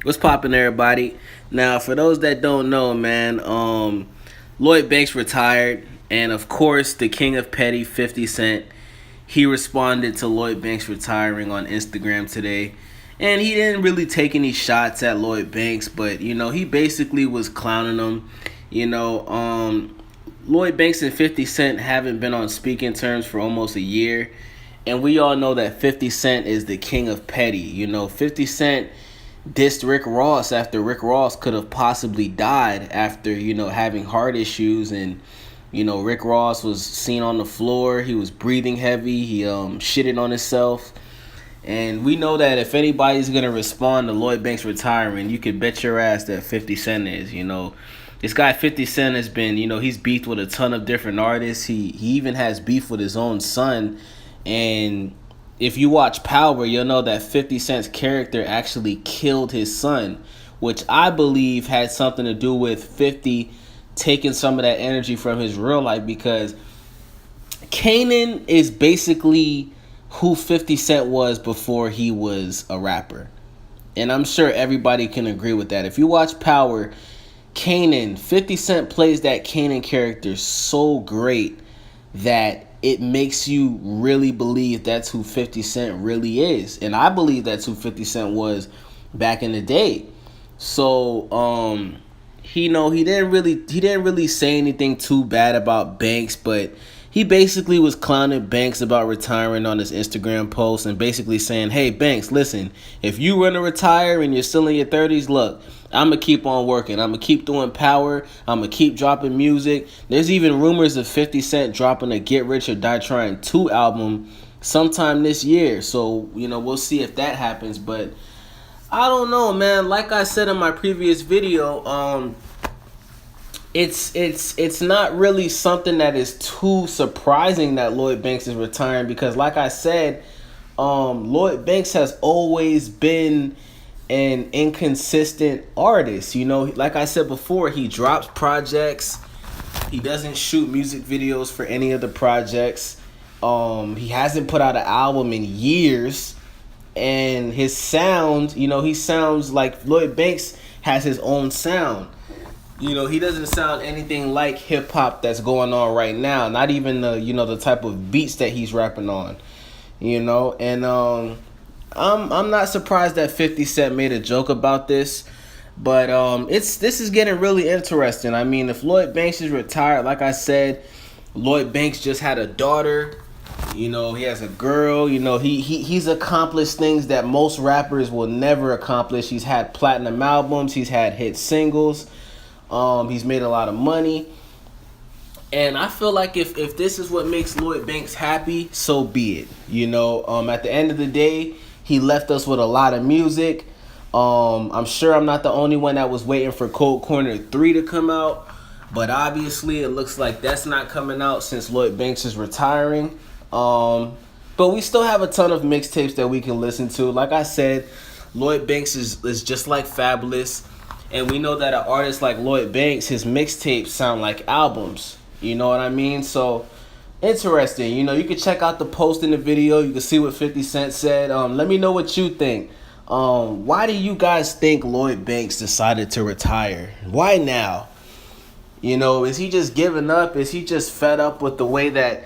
What's poppin', everybody? Now, for those that don't know, man, Lloyd Banks retired, and of course, the King of Petty, 50 Cent, he responded to Lloyd Banks retiring on Instagram today. And he didn't really take any shots at Lloyd Banks, but, he basically was clowning him. You know, Lloyd Banks and 50 Cent haven't been on speaking terms for almost a year. And we all know that 50 Cent is the king of petty. 50 Cent dissed Rick Ross after Rick Ross could have possibly died after, having heart issues. And, Rick Ross was seen on the floor. He was breathing heavy. He shitted on himself. And we know that if anybody's going to respond to Lloyd Banks retiring, you can bet your ass that 50 Cent is. This guy 50 Cent has been, he's beefed with a ton of different artists. He even has beef with his own son. And if you watch Power, you'll know that 50 Cent's character actually killed his son, which I believe had something to do with 50 taking some of that energy from his real life, because Kanan is basically who 50 Cent was before he was a rapper. And I'm sure everybody can agree with that. If you watch Power, Kanan, 50 Cent plays that Kanan character so great that it makes you really believe that's who 50 Cent really is. And I believe that's who 50 Cent was back in the day. So he didn't really say anything too bad about Banks, but he basically was clowning Banks about retiring on his Instagram post and basically saying, hey, Banks, listen, if you want to retire and you're still in your 30s, look, I'm going to keep on working. I'm going to keep doing Power. I'm going to keep dropping music. There's even rumors of 50 Cent dropping a Get Rich or Die Trying 2 album sometime this year. So, we'll see if that happens. But I don't know, man. Like I said in my previous video, it's not really something that is too surprising that Lloyd Banks is retiring, because like I said, Lloyd Banks has always been an inconsistent artist. Like I said before, he drops projects. He doesn't shoot music videos for any of the projects. He hasn't put out an album in years. And his sound, he sounds like Lloyd Banks has his own sound. He doesn't sound anything like hip hop that's going on right now. Not even the type of beats that he's rapping on. And I'm not surprised that 50 Cent made a joke about this, but this is getting really interesting. I mean, if Lloyd Banks is retired, like I said, Lloyd Banks just had a daughter. He has a girl. He's accomplished things that most rappers will never accomplish. He's had platinum albums. He's had hit singles. He's made a lot of money. And I feel like if this is what makes Lloyd Banks happy, so be it. At the end of the day, he left us with a lot of music. I'm sure I'm not the only one that was waiting for Cold Corner 3 to come out. But obviously, it looks like that's not coming out since Lloyd Banks is retiring. But we still have a ton of mixtapes that we can listen to. Like I said, Lloyd Banks is just like Fabulous. And we know that an artist like Lloyd Banks, his mixtapes sound like albums. You know what I mean? So, interesting. You can check out the post in the video. You can see what 50 Cent said. Let me know what you think. Why do you guys think Lloyd Banks decided to retire? Why now? Is he just giving up? Is he just fed up with the way that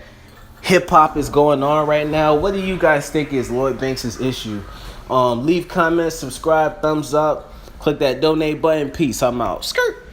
hip-hop is going on right now? What do you guys think is Lloyd Banks' issue? Leave comments, subscribe, thumbs up. Click that donate button. Peace. I'm out. Skirt.